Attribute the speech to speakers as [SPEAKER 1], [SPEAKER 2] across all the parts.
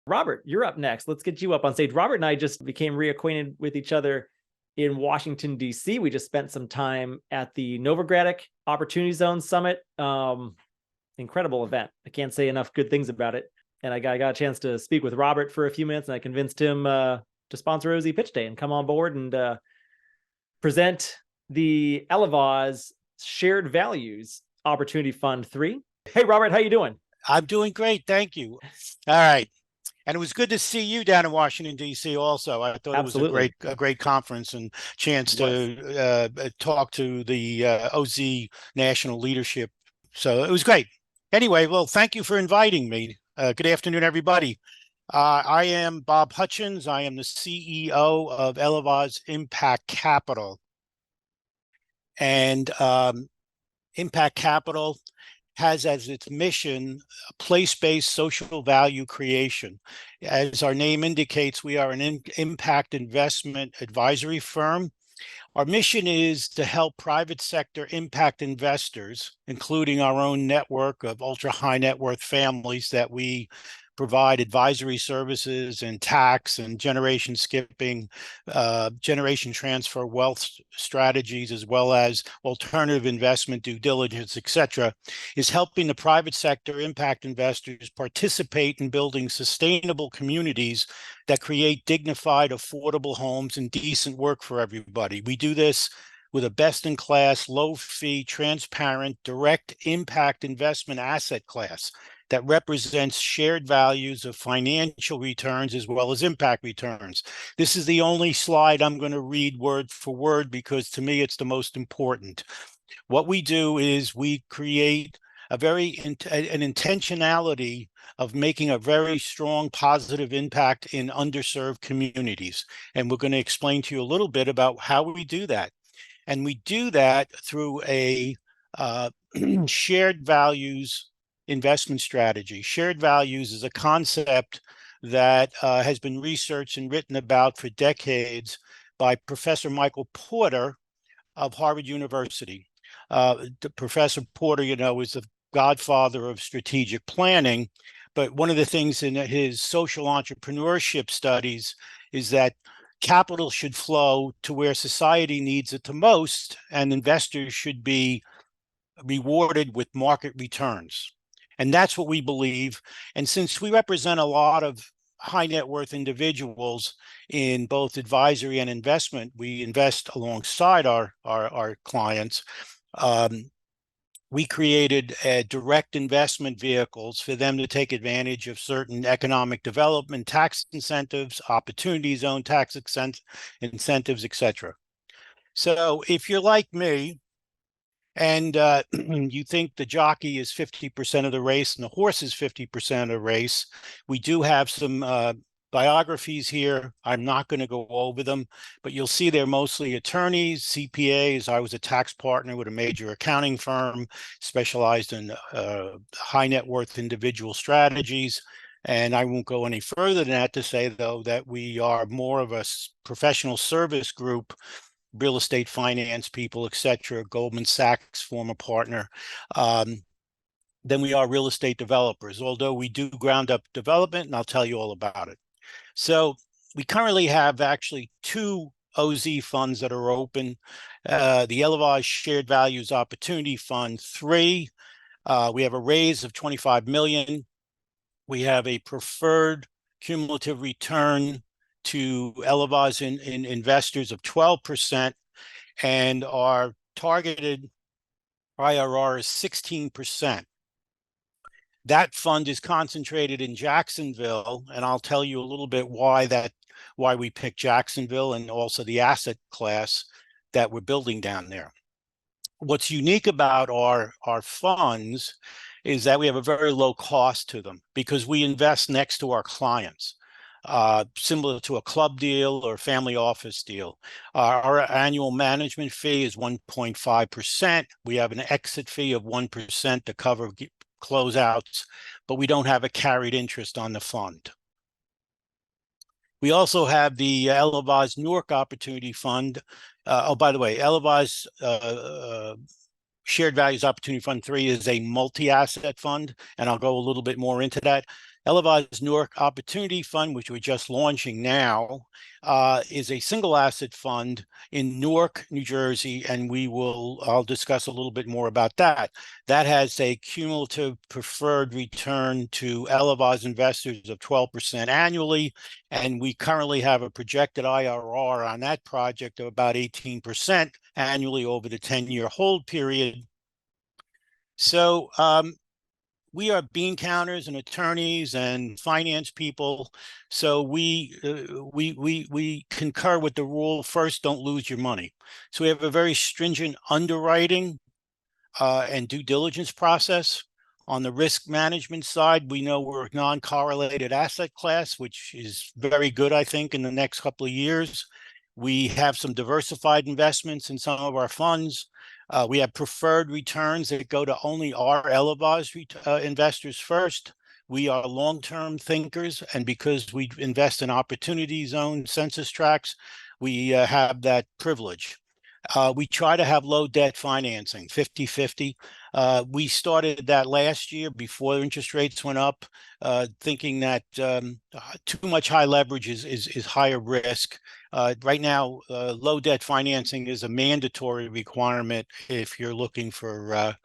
[SPEAKER 1] Robert, you're up next. Let's get you up on stage. Robert and I just became reacquainted with each other in Washington, D.C. We just spent some time at the Novogradac Opportunity Zone Summit. Incredible event. I can't say enough good things about it. And I got a chance to speak with Robert for a few minutes, and I convinced him to sponsor OZ Pitch Day and come on board and present the Ellavoz Shared Values Opportunity Fund 3. Hey, Robert, how you doing?
[SPEAKER 2] I'm doing great. Thank you. All right. And it was good to see you down in Washington, D.C. also. I thought
[SPEAKER 1] Absolutely.
[SPEAKER 2] It was a great conference and chance to talk to the OZ national leadership. So it was great. Anyway, well, thank you for inviting me. Good afternoon, everybody. I am Bob Hutchins. I am the CEO of Ellavoz Impact Capital. And Impact Capital has as its mission place-based social value creation. As our name indicates, we are an impact investment advisory firm. Our mission is to help private sector impact investors, including our own network of ultra high net worth families that we provide advisory services and tax and generation skipping, generation transfer wealth strategies, as well as alternative investment due diligence, etc., is helping the private sector impact investors participate in building sustainable communities that create dignified, affordable homes and decent work for everybody. We do this with a best-in-class, low-fee, transparent, direct impact investment asset class that represents shared values of financial returns as well as impact returns. This is the only slide I'm going to read word for word because to me it's the most important. What we do is we create an intentionality of making a very strong positive impact in underserved communities. And we're going to explain to you a little bit about how we do that. And we do that through a shared values investment strategy. Shared values is a concept that has been researched and written about for decades by Professor Michael Porter of Harvard University. Professor Porter, you know, is the godfather of strategic planning, but one of the things in his social entrepreneurship studies is that capital should flow to where society needs it the most, and investors should be rewarded with market returns. And that's what we believe. And since we represent a lot of high net worth individuals in both advisory and investment, we invest alongside our clients. We created direct investment vehicles for them to take advantage of certain economic development, tax incentives, opportunity zone tax incentives, etc. So if you're like me, and you think the jockey is 50% of the race and the horse is 50% of the race, we do have some biographies here. I'm not going to go over them, but you'll see they're mostly attorneys, CPAs. I was a tax partner with a major accounting firm specialized in high net worth individual strategies. And I won't go any further than that to say, though, that we are more of a professional service group, real estate finance people, etc. Goldman Sachs, former partner, than we are real estate developers, although we do ground up development, and I'll tell you all about it. So we currently have actually 2 OZ funds that are open. The Ellavoz Shared Values Opportunity Fund 3, we have a raise of $25 million. We have a preferred cumulative return to Ellavoz in investors of 12%, and our targeted IRR is 16%. That fund is concentrated in Jacksonville, and I'll tell you a little bit why we picked Jacksonville and also the asset class that we're building down there. What's unique about our funds is that we have a very low cost to them because we invest next to our clients. Similar to a club deal or family office deal. Our annual management fee is 1.5%. We have an exit fee of 1% to cover closeouts, but we don't have a carried interest on the fund. We also have the Ellavoz Newark Opportunity Fund. Oh, by the way, Ellavoz Shared Values Opportunity Fund 3 is a multi-asset fund, and I'll go a little bit more into that. Ellavoz Newark Opportunity Fund, which we're just launching now, is a single asset fund in Newark, New Jersey, and I'll discuss a little bit more about that. That has a cumulative preferred return to Ellavoz investors of 12% annually, and we currently have a projected IRR on that project of about 18% annually over the 10-year hold period. So we are bean counters and attorneys and finance people, so we concur with the rule: first, don't lose your money. So we have a very stringent underwriting and due diligence process. On the risk management side, we know we're a non-correlated asset class, which is very good, I think, in the next couple of years. We have some diversified investments in some of our funds. We have preferred returns that go to only our Ellavoz investors first. We are long-term thinkers, and because we invest in opportunity zone census tracts, we have that privilege. We try to have low debt financing, 50-50. We started that last year before interest rates went up, thinking that too much high leverage is higher risk. Right now, low debt financing is a mandatory requirement if you're looking for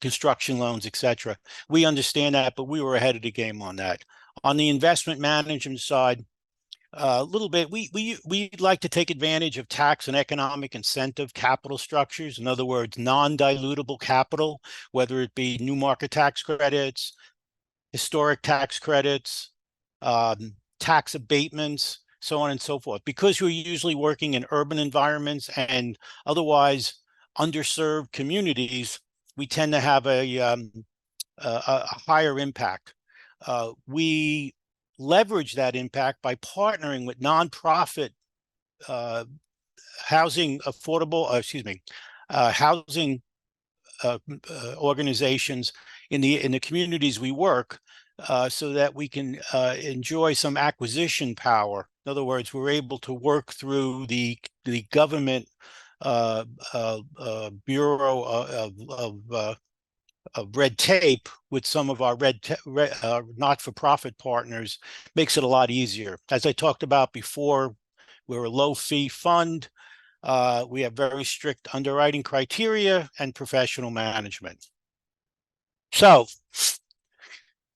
[SPEAKER 2] construction loans, etc. We understand that, but we were ahead of the game on that. On the investment management side, a little bit, we'd like to take advantage of tax and economic incentive capital structures. In other words, non-dilutable capital, whether it be new market tax credits, historic tax credits, tax abatements, so on and so forth. Because we're usually working in urban environments and otherwise underserved communities, we tend to have a higher impact. We leverage that impact by partnering with nonprofit housing organizations in the communities we work, so that we can enjoy some acquisition power. In other words, we're able to work through the government bureau of red tape with some of our not-for-profit partners. Makes it a lot easier. As I talked about before, we're a low-fee fund. We have very strict underwriting criteria and professional management. So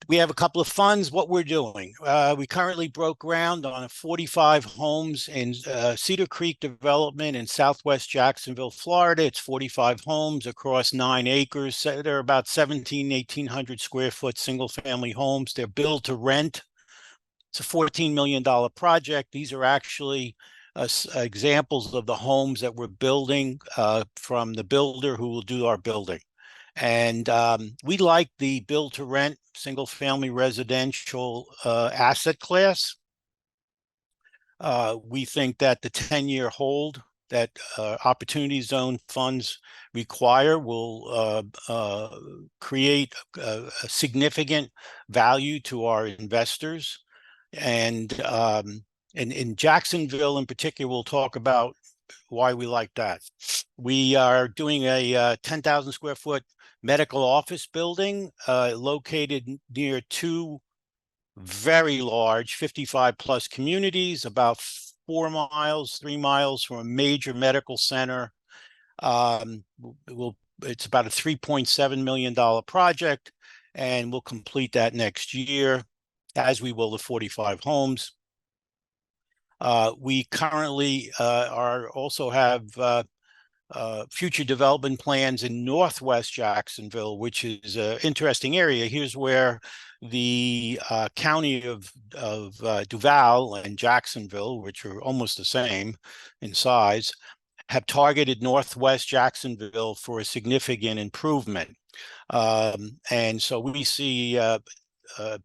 [SPEAKER 2] we have a couple of funds. What we're doing, we currently broke ground on 45 homes in Cedar Creek development in Southwest Jacksonville, Florida. It's 45 homes across 9 acres. So they're about 1,800 square foot single family homes. They're built to rent. It's a $14 million project. These are actually examples of the homes that we're building from the builder who will do our building. And we like the build to rent single family residential asset class. We think that the 10-year hold that opportunity zone funds require will create a significant value to our investors. And in Jacksonville in particular, we'll talk about why we like that. We are doing a 10,000 square foot medical office building located near 2 very large 55 plus communities, about 3 miles from a major medical center. It's about a $3.7 million project, and we'll complete that next year, as we will the 45 homes. We currently also have future development plans in Northwest Jacksonville, which is an interesting area. Here's where the county of Duval and Jacksonville, which are almost the same in size, have targeted Northwest Jacksonville for a significant improvement. And so we see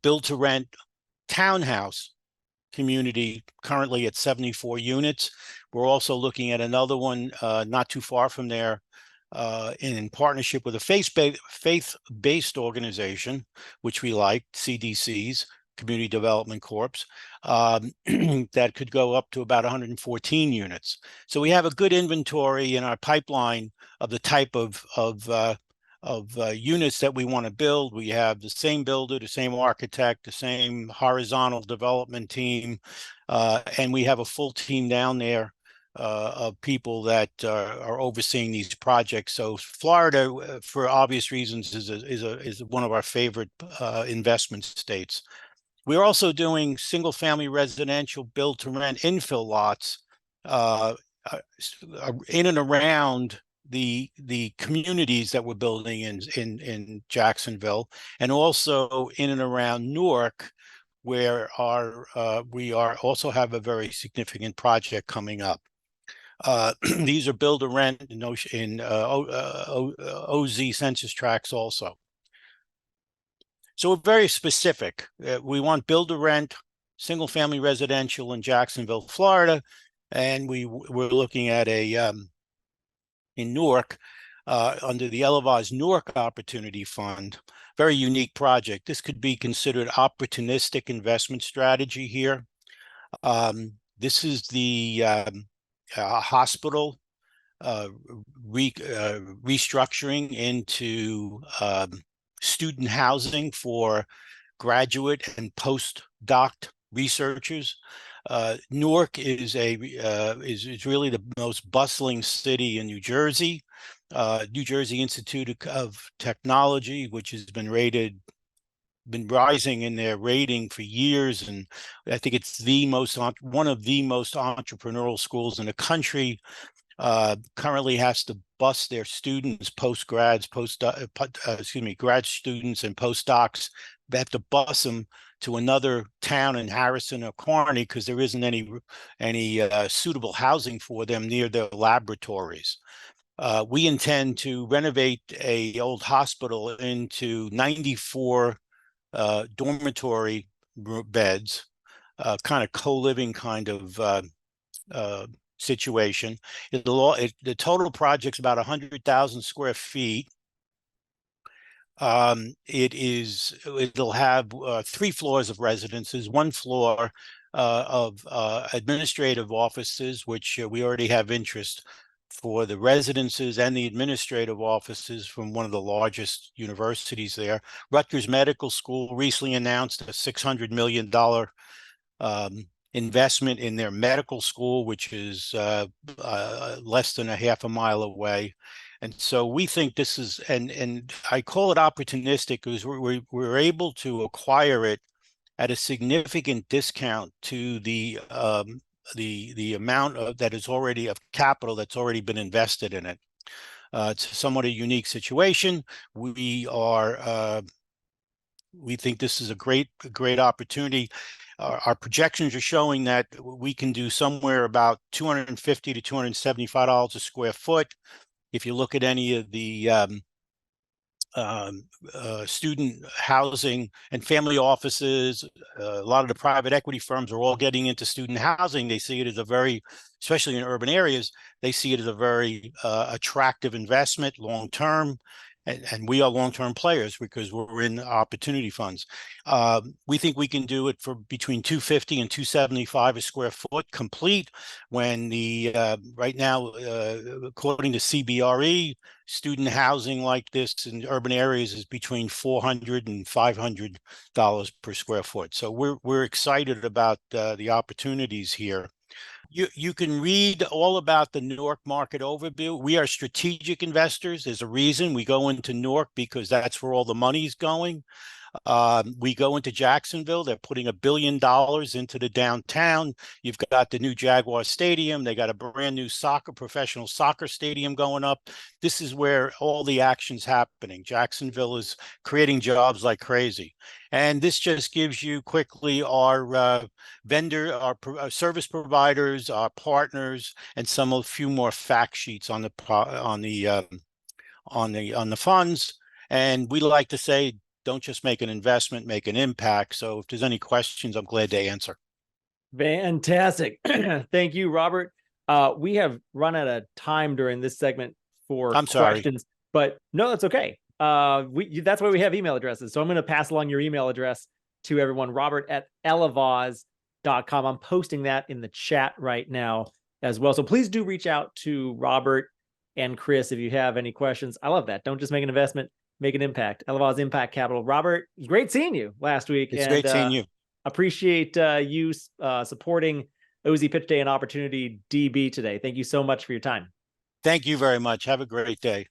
[SPEAKER 2] build to rent townhouse community currently at 74 units. We're also looking at another one not too far from there in partnership with a faith-based organization, which we like, CDCs, Community Development Corps, that could go up to about 114 units. So we have a good inventory in our pipeline of the type of units that we want to build. We have the same builder, the same architect, the same horizontal development team, and we have a full team down there of people that are overseeing these projects. So Florida, for obvious reasons, is one of our favorite investment states. We're also doing single-family residential build-to-rent infill lots in and around the communities that we're building in Jacksonville, and also in and around Newark, where we also have a very significant project coming up. These are build to rent in OZ census tracts also. So we're very specific. We want build to rent, single family residential in Jacksonville, Florida, and we're looking at in Newark under the Ellavoz Newark Opportunity Fund. Very unique project. This could be considered opportunistic investment strategy here. This is the hospital restructuring into student housing for graduate and postdoc researchers. Newark is really the most bustling city in New Jersey. New Jersey Institute of Technology, which has been rising in their rating for years, and I think it's one of the most entrepreneurial schools in the country. Currently has to bus their students, grad students and postdocs. They have to bus them to another town in Harrison or Kearney because there isn't any suitable housing for them near their laboratories. We intend to renovate a old hospital into 94 dormitory beds, kind of co-living kind of situation. The total project's about 100,000 square feet. It'll have 3 floors of residences, 1 floor of administrative offices, which we already have interest for the residences and the administrative offices from one of the largest universities there. Rutgers Medical School recently announced a $600 million investment in their medical school, which is less than a half a mile away. And so we think this is, and I call it opportunistic because we're able to acquire it at a significant discount to the amount that is already of capital that's already been invested in it. It's somewhat a unique situation. We think this is a great opportunity. Our projections are showing that we can do somewhere about $250 to $275 a square foot. If you look at any of the student housing and family offices, a lot of the private equity firms are all getting into student housing. They see it as especially in urban areas, they see it as a very attractive investment long-term. And we are long-term players because we're in opportunity funds. We think we can do it for between $250 and $275 a square foot complete. When right now, according to CBRE, student housing like this in urban areas is between $400 and $500 per square foot. So we're excited about the opportunities here. You can read all about the Newark market overview. We are strategic investors. There's a reason we go into Newark because that's where all the money's going. We go into Jacksonville. They're putting $1 billion into the downtown. You've got the new Jaguar Stadium. They got a brand new professional soccer stadium going up. This is where all the action's happening. Jacksonville is creating jobs like crazy. And this just gives you quickly our our service providers, our partners, and a few more fact sheets on the funds. And we like to say, don't just make an investment, make an impact. So if there's any questions, I'm glad to answer.
[SPEAKER 1] Fantastic. Thank you, Robert. We have run out of time during this segment for questions, but no, that's okay. That's why we have email addresses. So I'm going to pass along your email address to everyone, robert@ellavoz.com. I'm posting that in the chat right now as well. So please do reach out to Robert and Chris, if you have any questions. I love that. Don't just make an investment, make an impact. Ellavoz Impact Capital. Robert, great seeing you last week.
[SPEAKER 2] It's great seeing you.
[SPEAKER 1] Appreciate you supporting OZ Pitch Day and Opportunity DB today. Thank you so much for your time.
[SPEAKER 2] Thank you very much. Have a great day.